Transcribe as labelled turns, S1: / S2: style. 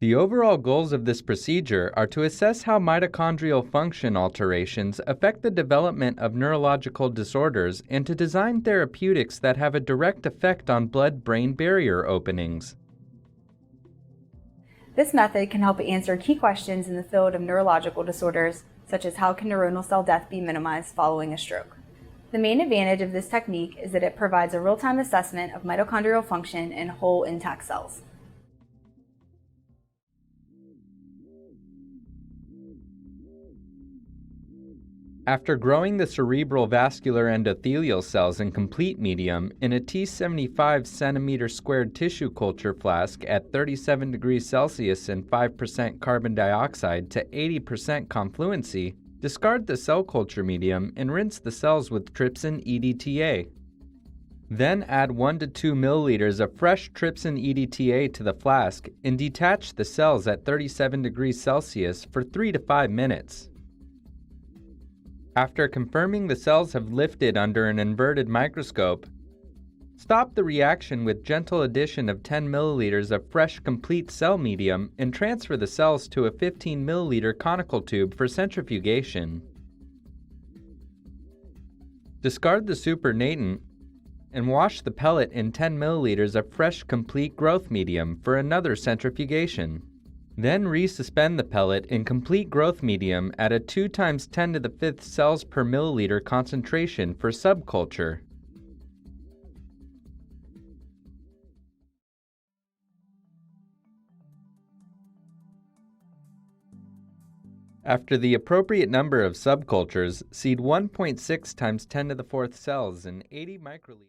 S1: The overall goals of this procedure are to assess how mitochondrial function alterations affect the development of neurological disorders and to design therapeutics that have a direct effect on blood-brain barrier openings.
S2: This method can help answer key questions in the field of neurological disorders, such as how can neuronal cell death be minimized following a stroke. The main advantage of this technique is that it provides a real-time assessment of mitochondrial function in whole intact cells.
S1: After growing the cerebral vascular endothelial cells in complete medium in a T75 cm squared tissue culture flask at 37 degrees Celsius and 5% carbon dioxide to 80% confluency, discard the cell culture medium and rinse the cells with trypsin EDTA. Then add 1 to 2 milliliters of fresh trypsin EDTA to the flask and detach the cells at 37 degrees Celsius for 3 to 5 minutes. After confirming the cells have lifted under an inverted microscope, stop the reaction with gentle addition of 10 milliliters of fresh complete cell medium and transfer the cells to a 15 milliliter conical tube for centrifugation. Discard the supernatant and wash the pellet in 10 milliliters of fresh complete growth medium for another centrifugation. Then resuspend the pellet in complete growth medium at a 2 × 10 to the 5th cells per milliliter concentration for subculture. After the appropriate number of subcultures, seed 1.6 × 10 to the 4th cells in 80 microliters.